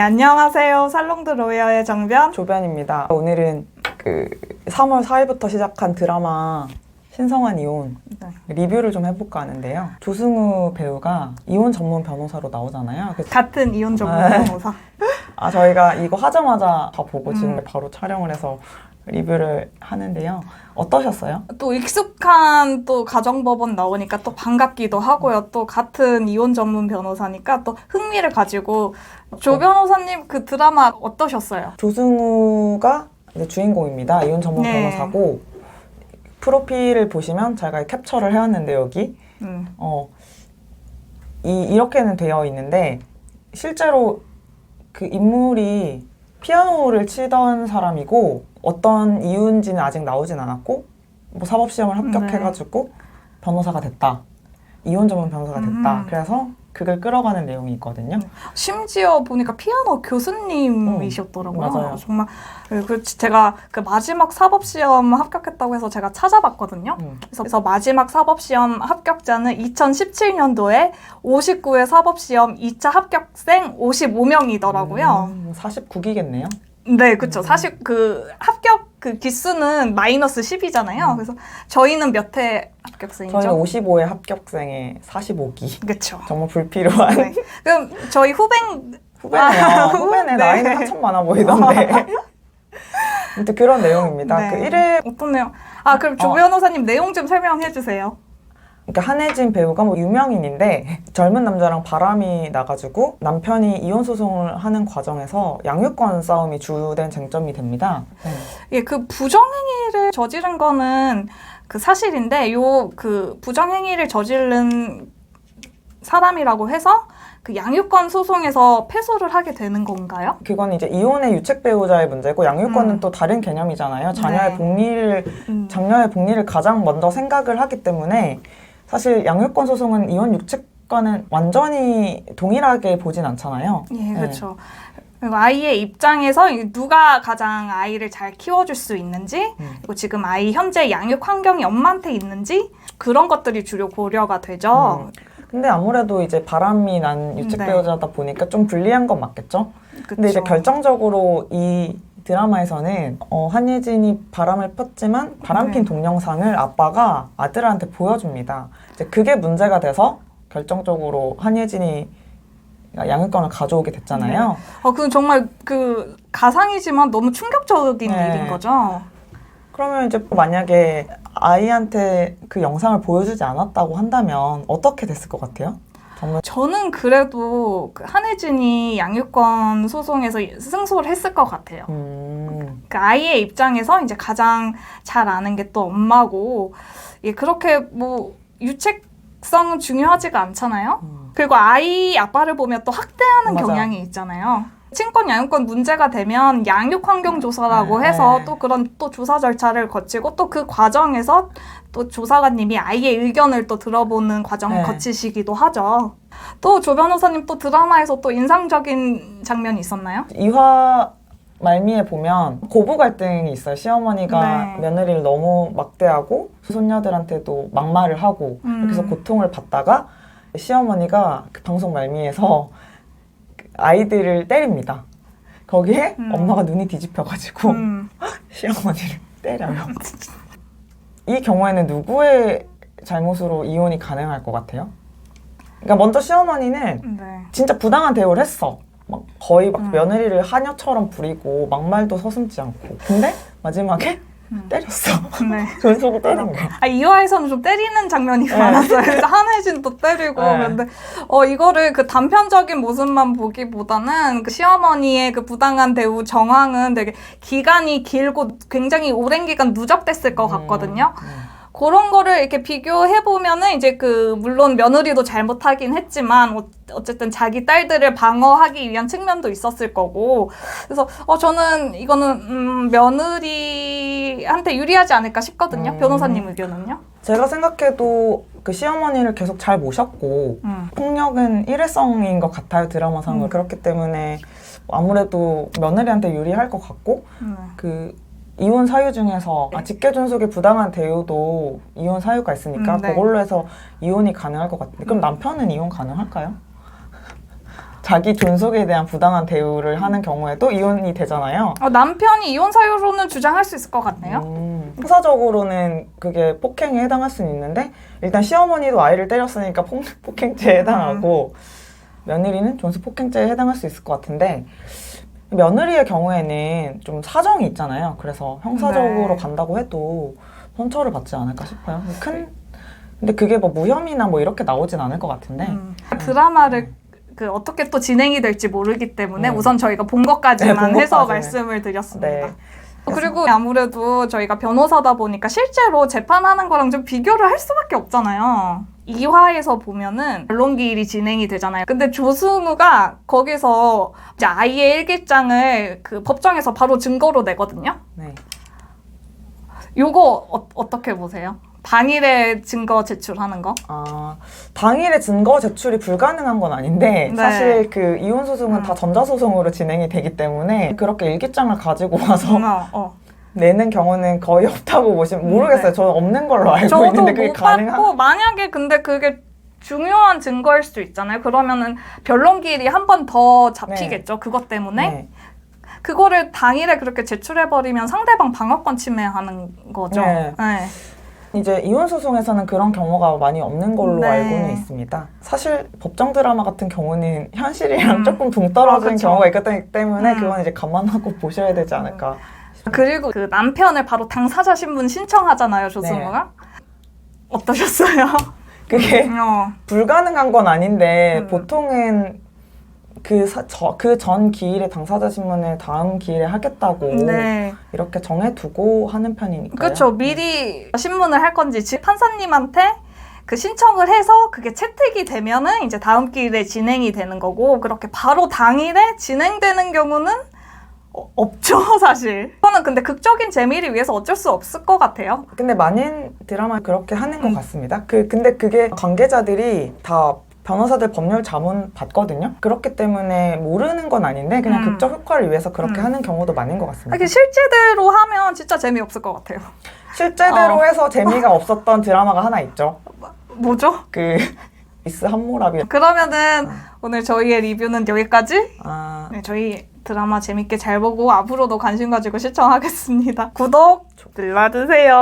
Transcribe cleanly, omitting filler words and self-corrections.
안녕하세요. 살롱드 로이어의 정변. 조변입니다. 오늘은 3월 4일부터 시작한 드라마 신성한 이혼 리뷰를 좀 해볼까 하는데요. 조승우 배우가 이혼 전문 변호사로 나오잖아요. 같은 이혼 전문 변호사. 저희가 이거 하자마자 다 보고 지금 바로 촬영을 해서 리뷰를 하는데요. 어떠셨어요? 또 익숙한 또 가정법원 나오니까 또 반갑기도 하고요. 또 같은 이혼 전문 변호사니까 또 흥미를 가지고 조 변호사님 그 드라마 어떠셨어요? 조승우가 이제 주인공입니다. 이혼 전문 변호사고 프로필을 보시면 제가 캡처를 해왔는데 여기 이렇게는 되어 있는데 실제로 그 인물이 피아노를 치던 사람이고 어떤 이유인지는 아직 나오진 않았고 뭐 사법시험을 합격해가지고 변호사가 됐다. 이혼 전문 변호사가 됐다. 그래서 그걸 끌어가는 내용이 있거든요. 심지어 보니까 피아노 교수님이셨더라고요. 맞아요. 정말 제가 그 마지막 사법시험 합격했다고 해서 제가 찾아봤거든요. 그래서 마지막 사법시험 합격자는 2017년도에 59회 사법시험 2차 합격생 55명이더라고요. 49기겠네요. 네, 그렇죠. 사실 그 합격 그 기수는 마이너스 10이잖아요. 그래서 저희는 몇 회 합격생이죠? 저희는 55회 합격생의 45기. 그렇죠. 정말 불필요한. 네. 그럼 저희 후배네요. 후배네. 네. 나이는 한참 많아 보이던데. 아무튼 그런 내용입니다. 네. 그 1회 어떤 내용? 그럼 조 변호사님 내용 좀 설명해 주세요. 그러니까 한혜진 배우가 뭐 유명인인데 젊은 남자랑 바람이 나가지고 남편이 이혼 소송을 하는 과정에서 양육권 싸움이 주된 쟁점이 됩니다. 예, 그 부정행위를 저지른 거는 그 사실인데 그 부정행위를 저지른 사람이라고 해서 그 양육권 소송에서 패소를 하게 되는 건가요? 그건 이제 이혼의 유책 배우자의 문제고 양육권은 또 다른 개념이잖아요. 자녀의 복리를 가장 먼저 생각을 하기 때문에 사실 양육권 소송은 이혼 유책과는 완전히 동일하게 보진 않잖아요. 예, 그렇죠. 그리고 아이의 입장에서 누가 가장 아이를 잘 키워줄 수 있는지, 그리고 지금 아이 현재 양육 환경이 엄마한테 있는지 그런 것들이 주로 고려가 되죠. 근데 아무래도 이제 바람이 난 유책 배우자다 보니까 좀 불리한 건 맞겠죠? 그쵸. 근데 이제 결정적으로 이 드라마에서는 한예진이 바람을 폈지만 바람핀 동영상을 아빠가 아들한테 보여줍니다. 이제 그게 문제가 돼서 결정적으로 한예진이 양육권을 가져오게 됐잖아요. 그건 정말 그 가상이지만 너무 충격적인 일인 거죠. 그러면 이제 만약에 아이한테 그 영상을 보여주지 않았다고 한다면 어떻게 됐을 것 같아요? 저는 그래도 그 한혜진이 양육권 소송에서 승소를 했을 것 같아요. 그 아이의 입장에서 이제 가장 잘 아는 게 또 엄마고, 그렇게 뭐 유책성은 중요하지가 않잖아요. 그리고 아이 아빠를 보면 또 학대하는 경향이 있잖아요. 친권 양육권 문제가 되면 양육 환경 조사라고 해서 또 그런 또 조사 절차를 거치고 또 그 과정에서 또 조사관님이 아이의 의견을 또 들어보는 과정을 거치시기도 하죠. 또 조 변호사님 또 드라마에서 또 인상적인 장면이 있었나요? 2화 말미에 보면 고부 갈등이 있어요. 시어머니가 며느리를 너무 막대하고 손녀들한테도 막말을 하고 그래서 고통을 받다가 시어머니가 그 방송 말미에서 아이들을 때립니다. 거기에 엄마가 눈이 뒤집혀가지고 시어머니를 때려요. 이 경우에는 누구의 잘못으로 이혼이 가능할 것 같아요? 그러니까 먼저 시어머니는 진짜 부당한 대우를 했어. 거의 며느리를 하녀처럼 부리고 막말도 서슴지 않고. 근데 마지막에 때렸어. 전속으로 때린 거야. 2화에서는 좀 때리는 장면이 많았어요. 그래서 한혜진도 때리고. 그런데 이거를 그 단편적인 모습만 보기보다는 그 시어머니의 그 부당한 대우 정황은 되게 기간이 길고 굉장히 오랜 기간 누적됐을 것 같거든요. 그런 거를 이렇게 비교해보면은 이제 물론 며느리도 잘못하긴 했지만 어쨌든 자기 딸들을 방어하기 위한 측면도 있었을 거고. 그래서 저는 이거는 며느리한테 유리하지 않을까 싶거든요. 변호사님 의견은요? 제가 생각해도 그 시어머니를 계속 잘 모셨고 폭력은 일회성인 것 같아요. 드라마상으로. 그렇기 때문에 아무래도 며느리한테 유리할 것 같고 이혼 사유 중에서 직계존속의 부당한 대우도 이혼 사유가 있으니까 그걸로 해서 이혼이 가능할 것 같은데 그럼 남편은 이혼 가능할까요? 자기 존속에 대한 부당한 대우를 하는 경우에도 이혼이 되잖아요. 남편이 이혼 사유로는 주장할 수 있을 것 같네요. 형사적으로는 그게 폭행에 해당할 수는 있는데 일단 시어머니도 아이를 때렸으니까 폭행죄에 해당하고 며느리는 존속 폭행죄에 해당할 수 있을 것 같은데 며느리의 경우에는 좀 사정이 있잖아요. 그래서 형사적으로 간다고 해도 선처를 받지 않을까 싶어요. 근데 그게 뭐 무혐의나 뭐 이렇게 나오진 않을 것 같은데 드라마를 어떻게 또 진행이 될지 모르기 때문에 우선 저희가 본 것까지만 본 해서 것까지는. 말씀을 드렸습니다. 네. 그리고 아무래도 저희가 변호사다 보니까 실제로 재판하는 거랑 좀 비교를 할 수밖에 없잖아요. 2화에서 보면은 변론기일이 진행이 되잖아요. 근데 조승우가 거기서 이제 아이의 일기장을 그 법정에서 바로 증거로 내거든요. 네. 요거 어떻게 보세요? 당일에 증거 제출하는 거? 당일에 증거 제출이 불가능한 건 아닌데 네. 사실 그 이혼 소송은 다 전자소송으로 진행이 되기 때문에 그렇게 일기장을 가지고 와서 내는 경우는 거의 없다고 보시면 모르겠어요. 네. 저는 없는 걸로 알고 저도 있는데 그게 못 가능한? 받고 만약에 근데 그게 중요한 증거일 수도 있잖아요. 그러면은 변론기일이 한 번 더 잡히겠죠. 그것 때문에. 네. 그거를 당일에 그렇게 제출해버리면 상대방 방어권 침해하는 거죠. 네. 네. 이제 이혼 소송에서는 그런 경우가 많이 없는 걸로 네. 알고는 있습니다. 사실 법정 드라마 같은 경우는 현실이랑 조금 동떨어진 그쵸. 경우가 있기 때문에 그건 이제 감안하고 보셔야 되지 않을까. 그리고 그 남편을 바로 당사자 신분 신청하잖아요, 조승우가. 어떠셨어요? 그게 불가능한 건 아닌데 보통은 그 전 기일에 당사자 신문을 다음 기일에 하겠다고 네. 이렇게 정해두고 하는 편이니까요. 그렇죠. 미리 신문을 할 건지 판사님한테 그 신청을 해서 그게 채택이 되면은 이제 다음 기일에 진행이 되는 거고 그렇게 바로 당일에 진행되는 경우는 없죠, 사실. 저는 근데 극적인 재미를 위해서 어쩔 수 없을 것 같아요. 근데 많은 드라마 그렇게 하는 것 같습니다. 근데 그게 관계자들이 다 변호사들 법률 자문 받거든요. 그렇기 때문에 모르는 건 아닌데 그냥 극적 효과를 위해서 그렇게 하는 경우도 많은 것 같습니다. 이게 실제대로 하면 진짜 재미없을 것 같아요. 실제대로 해서 재미가 없었던 드라마가 하나 있죠. 뭐죠? 미스 한모라비. 그러면은 오늘 저희의 리뷰는 여기까지. 아, 네, 저희 드라마 재밌게 잘 보고 앞으로도 관심 가지고 시청하겠습니다. 구독 눌러주세요.